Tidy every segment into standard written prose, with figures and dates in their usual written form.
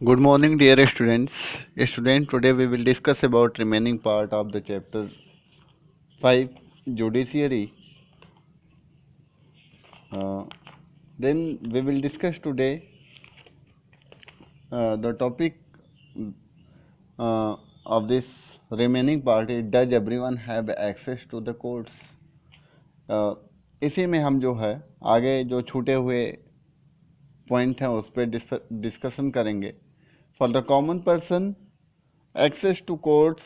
Good morning, dear students. Today we will discuss about remaining part of the chapter 5, Judiciary. Uh, then we will discuss today the topic uh, of this remaining part is does everyone have access to the courts? uh, इसी में हम जो है आगे जो छूटे हुए point हैं उस पर डिस्कशन करेंगे. For the common person access to courts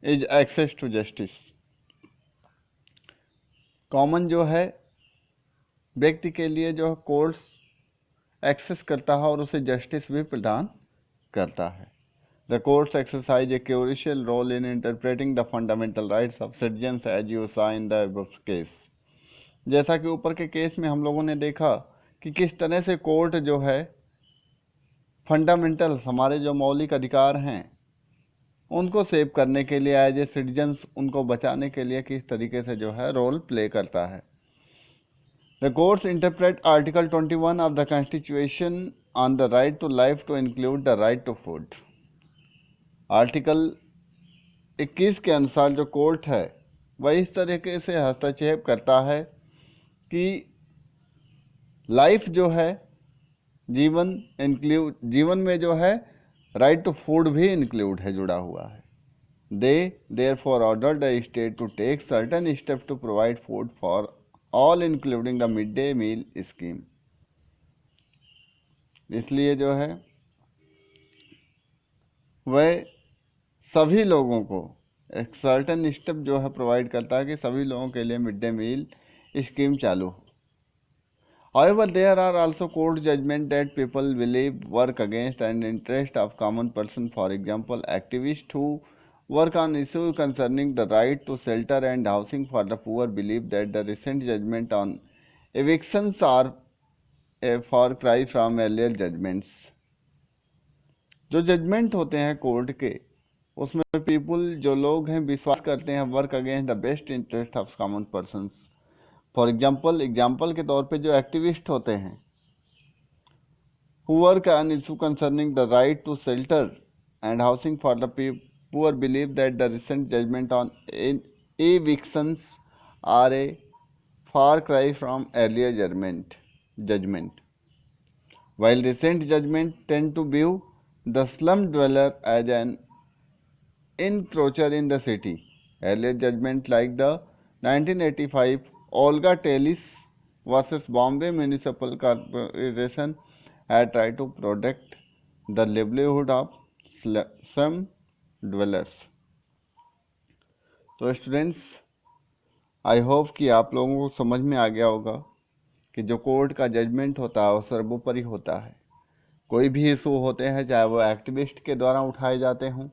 is access to justice. Common जो है व्यक्ति के लिए जो कोर्ट्स एक्सेस करता है और उसे जस्टिस भी प्रदान करता है. The courts exercise a crucial role in interpreting the fundamental rights of citizens as you saw in the above case. जैसा कि ऊपर के केस में हम लोगों ने देखा कि किस तरह से कोर्ट जो है फंडामेंटल हमारे जो मौलिक अधिकार हैं उनको सेव करने के लिए एज ए सिटीजन्स उनको बचाने के लिए किस तरीके से जो है रोल प्ले करता है. The courts interpret Article 21 of the Constitution on the right to life to include the right to food. Article 21 के अनुसार जो कोर्ट है वह इस तरीके से हस्तक्षेप करता है कि लाइफ जो है जीवन में जो है राइट टू फूड भी इंक्लूड है, जुड़ा हुआ है. They therefore ordered the state to take certain steps to provide food for all including the midday meal scheme. इसलिए जो है वह सभी लोगों को एक सर्टेन स्टेप जो है प्रोवाइड करता है कि सभी लोगों के लिए मिड डे मील स्कीम चालू हो. However, there are also court judgment that people believe work against an interest of common person. For example, activists who work on issues concerning the right to shelter and housing for the poor believe that the recent judgment on evictions are a far cry from earlier judgments. जो judgement होते हैं court के उसमें people जो लोग हैं विश्वास करते हैं work against the best interest of common persons. For example के तौर पे जो एक्टिविस्ट होते हैं who work on issue concerning the right to shelter and housing for the poor believe that the recent judgment on evictions are a far cry from earlier judgment. While recent judgment tend to view the slum dweller as an encroacher in the city, earlier judgment like the 1985 Olga Tellis versus Bombay Municipal Corporation had tried to protect the livelihood of slum dwellers. तो students, I hope कि आप लोगों को समझ में आ गया होगा कि जो कोर्ट का जजमेंट होता है वो सर्वोपरि होता है. कोई भी इशू होते हैं चाहे वो एक्टिविस्ट के द्वारा उठाए जाते हों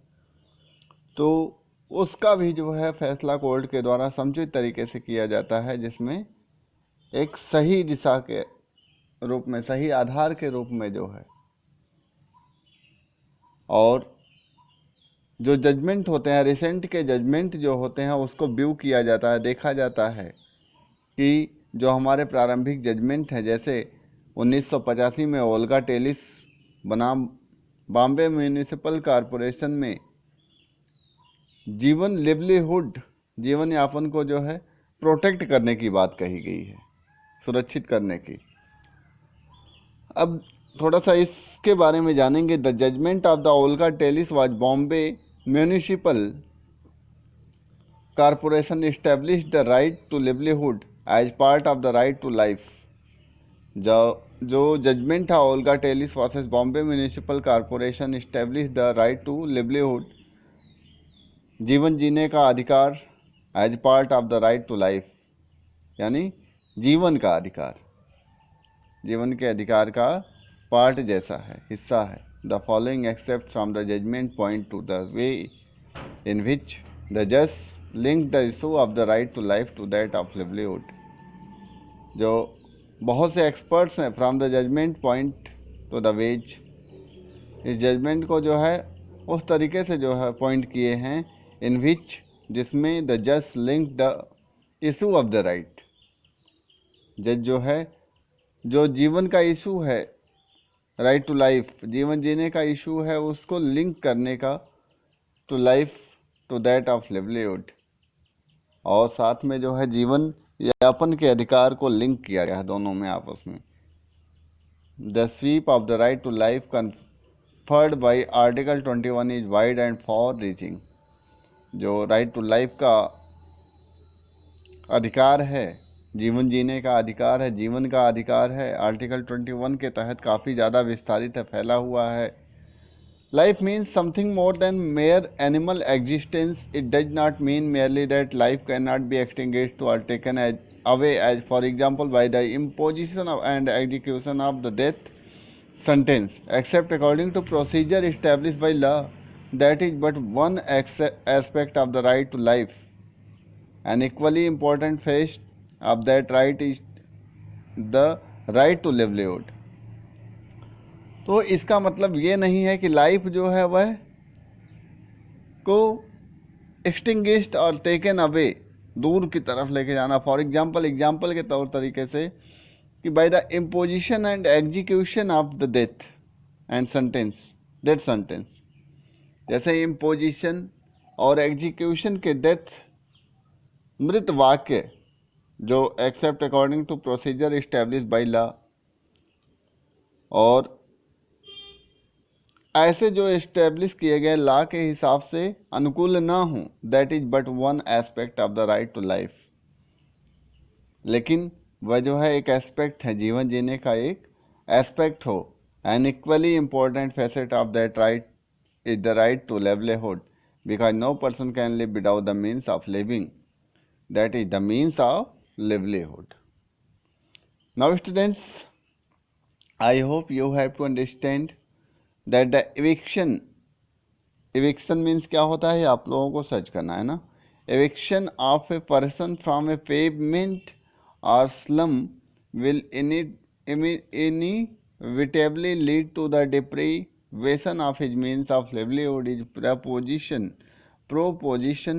तो उसका भी जो है फैसला कोर्ट के द्वारा समुचित तरीके से किया जाता है, जिसमें एक सही दिशा के रूप में, सही आधार के रूप में जो है. और जो जजमेंट होते हैं, रिसेंट के जजमेंट जो होते हैं उसको व्यू किया जाता है, देखा जाता है कि जो हमारे प्रारंभिक जजमेंट हैं, जैसे 1985 में ओल्गा टेलिस बनाम बॉम्बे म्यूनिसिपल कॉरपोरेशन में जीवन यापन को जो है प्रोटेक्ट करने की बात कही गई है, सुरक्षित करने की. अब थोड़ा सा इसके बारे में जानेंगे. The judgement of the Olga Tellis was Bombay municipal corporation establish the right to livelihood as part of the right to life. जो जजमेंट था Olga Tellis versus Bombay municipal corporation establish the right to livelihood, जीवन जीने का अधिकार, as part of the right to life, यानी जीवन का अधिकार, जीवन के अधिकार का पार्ट जैसा है, हिस्सा है. The following excerpt from the judgment point to the way in which the जज link the issue of the right to life to that of livelihood. जो बहुत से एक्सपर्ट्स हैं from the judgment point to the ways, इस judgment को जो है उस तरीके से जो है पॉइंट किए हैं इन विच, जिसमें द जज link the issue of the right. जज जो है जो जीवन का इशू है राइट टू लाइफ, जीवन जीने का इशू है उसको लिंक करने का to life to that of livelihood, और साथ में जो है जीवन यापन के अधिकार को लिंक किया गया है दोनों में आपस में। The sweep of the right to life conferred by article 21 is wide and far reaching. जो राइट टू लाइफ का अधिकार है, जीवन जीने का अधिकार है, जीवन का अधिकार है, आर्टिकल 21 के तहत काफ़ी ज़्यादा विस्तारित है, फैला हुआ है। Life means something more than mere animal existence. It does not mean merely that life can not be extinguished or taken as away as for example by the imposition of and execution of the death sentence, except according to procedure established by law. That is but one aspect of the right to life. An equally important phase of that right is the right to livelihood. तो इसका मतलब ये नहीं है कि life जो है वह को एक्सटिंग्विश्ड और टेकन अवे, दूर की तरफ लेके जाना। फॉर एग्जाम्पल के तौर तरीके से कि by the imposition and execution of the death sentence, जैसे इम्पोजिशन और एग्जीक्यूशन के डेथ मृत वाक्य जो except according to procedure established by law, और ऐसे जो इस्टेब्लिश किए गए लॉ के हिसाब से अनुकूल ना हो, that is but one aspect of the right to life. लेकिन वह जो है एक एस्पेक्ट है, जीवन जीने का एक एस्पेक्ट हो। An equally important facet of that right is the right to livelihood, because no person can live without the means of living, that is the means of livelihood. Now students, I hope you have to understand that the eviction means क्या होता है, आप लोगों को search करना है ना। eviction of a person from a pavement or slum will inevitably lead to the deprivation of his means of livelihood is proposition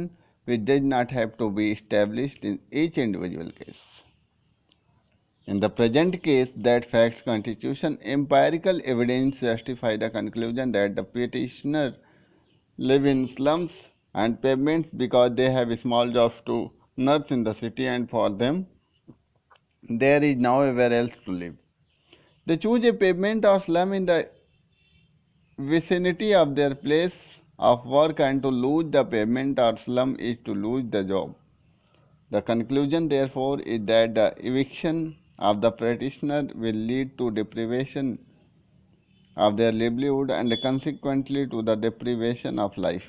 which does not have to be established in each individual case. In the present case, that facts constitution empirical evidence justify the conclusion that the petitioner live in slums and pavements because they have small jobs to nurse in the city, and for them there is nowhere else to live. They choose a pavement or slum in the vicinity of their place of work, and to lose the pavement or slum is to lose the job. The conclusion therefore is that the eviction of the petitioner will lead to deprivation of their livelihood and consequently to the deprivation of life.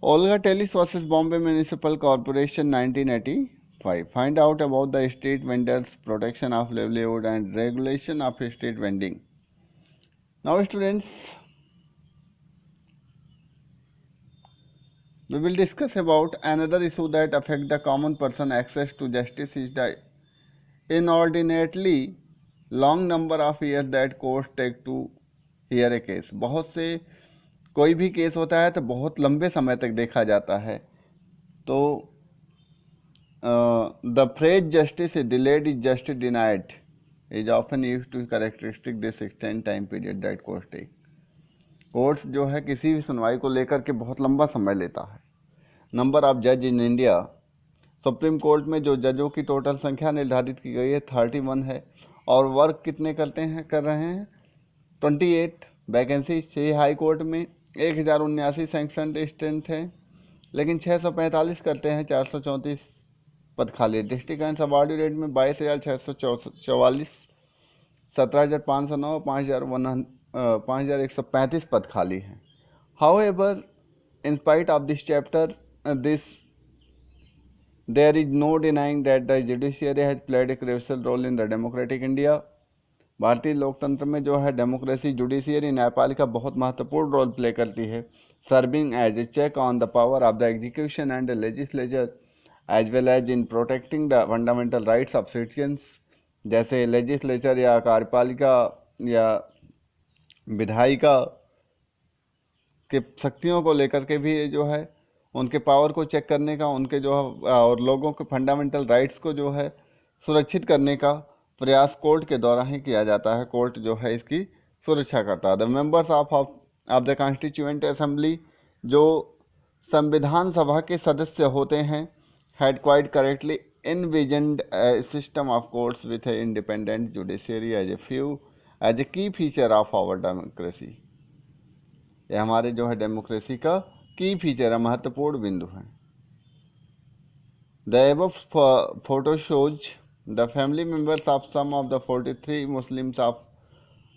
Olga Tellis versus Bombay Municipal Corporation 1985. Find out about the street vendors, protection of livelihood and regulation of street vending. Now students, we will discuss about another issue that affect the common person access to justice is the inordinately long number of years that courts take to hear a case. बहुत से कोई भी case होता है तो बहुत लंबे समय तक देखा जाता है। तो the phrase justice is delayed is justice denied is often used to characteristic this extend time period that courts take. Courts जो है किसी भी सुनवाई को लेकर के बहुत लंबा समय लेता है। नंबर ऑफ जज इन इंडिया, सुप्रीम कोर्ट में जो जजों की टोटल संख्या निर्धारित की गई है 31 है, और वर्क कितने कर रहे हैं 28 वैकेंसी। 6 हाई कोर्ट में 1079 सैंक्शन स्ट्रेंथ है, लेकिन 645 करते हैं, 434 पद खाली। डिस्ट्रिक्ट एंड सब ऑर्डिनेट में 22,644, 17,509, 5,135 पद खाली हैं। However, in spite of this chapter, there is no denying that the judiciary has played a crucial role in the democratic India. भारतीय लोकतंत्र में जो है डेमोक्रेसी जुडिशियरी न्यायपालिका बहुत महत्वपूर्ण रोल प्ले करती है, serving as a check on the power of the execution and legislature as well as in protecting the fundamental rights of citizens. जैसे लेजिस्लेचर या कार्यपालिका या विधायिका के शक्तियों को लेकर के भी जो है उनके पावर को चेक करने का, उनके जो है और लोगों के फंडामेंटल राइट्स को जो है सुरक्षित करने का प्रयास कोर्ट के द्वारा ही किया जाता है। कोर्ट जो है इसकी सुरक्षा करता है। The members of the constituent assembly, जो संविधान सभा के सदस्य होते हैं, had quite correctly envisioned a system of courts with an independent judiciary as a key feature of our democracy। ये हमारे जो है डेमोक्रेसी का की फीचर है, महत्वपूर्ण बिंदु है। The above photo shows the family members of some of the 43 Muslims of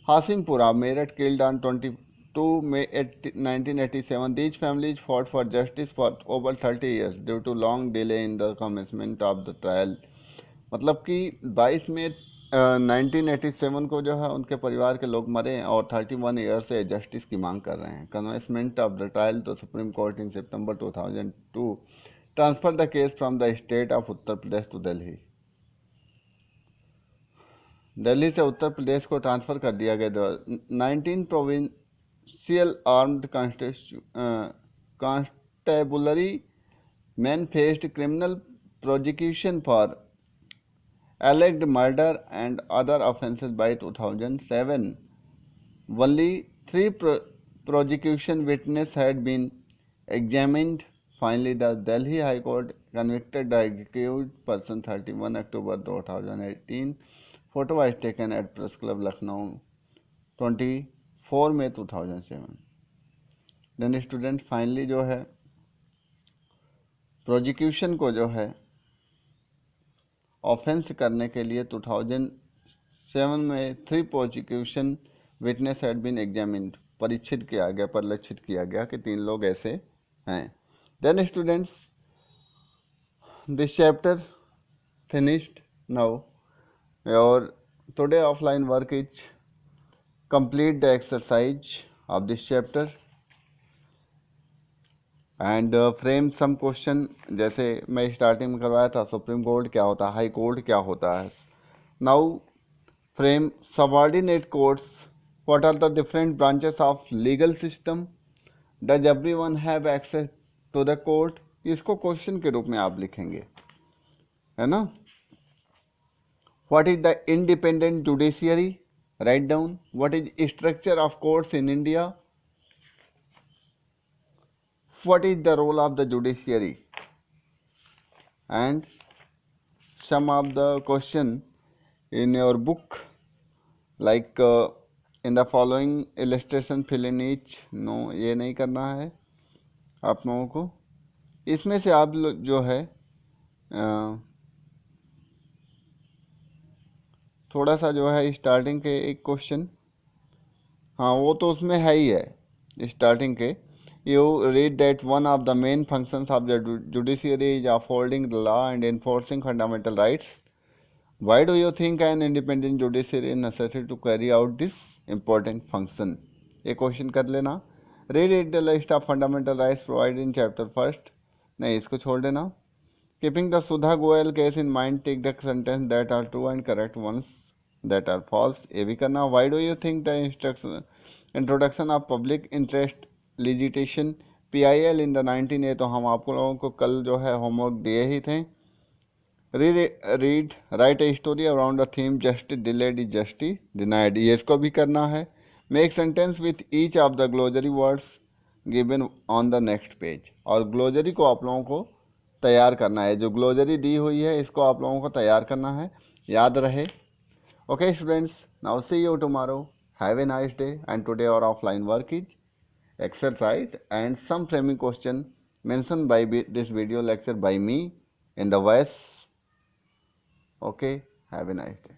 Hasimpura, Meerut, killed on 22 May 1987. These families fought for justice for over 30 years due to long delay in the commencement of the trial। मतलब कि 22 मई 1987 को जो है उनके परिवार के लोग मरे और 31 ईयर से जस्टिस की मांग कर रहे हैं। कमेंसमेंट ऑफ द ट्रायल तो Supreme Court in September 2002 transfer the case from the state of Uttar Pradesh to Delhi. Delhi से उत्तर प्रदेश को ट्रांसफ़र कर दिया गया। 19 provincial armed constabulary men faced criminal prosecution for alleged murder and other offences by 2007. Only 3 prosecution witnesses had been examined. Finally, the Delhi High Court convicted the accused person 31 October 2018. Photo was taken at Press Club Lucknow 24 May 2007। Then student finally जो है prosecution को जो है offence करने के लिए 2007 में 3 prosecution witness had been examined, परीक्षित किया गया, परिलक्षित किया गया कि 3 लोग ऐसे हैं। Then students this chapter finished now और today offline work is complete the exercise of this chapter and frame some question. जैसे मैं स्टार्टिंग में करवाया था, सुप्रीम कोर्ट क्या होता है, हाई कोर्ट क्या होता है। Now frame subordinate courts, what are the different branches of legal system, does everyone have access to the court. इसको क्वेश्चन के रूप में आप लिखेंगे, है ना। What is the independent judiciary, right down. What is structure of courts in India, what is the role of the judiciary, and some of the question in your book like in the following illustration fill in each। No ये नहीं करना है आप लोगों को। इसमें से आप जो है थोड़ा सा जो है स्टार्टिंग के एक क्वेश्चन, हाँ वो तो उसमें है ही है स्टार्टिंग के। You read that one of the main functions of the judiciary is upholding the law and enforcing fundamental rights. Why do you think an independent judiciary is necessary to carry out this important function? ये question कर लेना। Read the list of fundamental rights provided in chapter first। नहीं, इसको छोड़ देना। Keeping the Sudha Goyal case in mind, take the sentences that are true and correct ones that are false। ये भी करना। Why do you think the introduction of public interest लिजिटेशन PIL in the 19A, तो हम आप लोगों को कल जो है होमवर्क दिए ही थे। Read write a story around a theme justice delayed is justice denied, ये इसको भी करना है। Make sentence with each of the glossary words given on the next page, और ग्लोजरी को आप लोगों को तैयार करना है। जो ग्लोजरी दी हुई है इसको आप लोगों को तैयार करना है, याद रहे। Okay students, now see you tomorrow, have a nice day. And today और offline work is exercise and some framing question mentioned by this video lecture by me in the voice. Okay, have a nice day.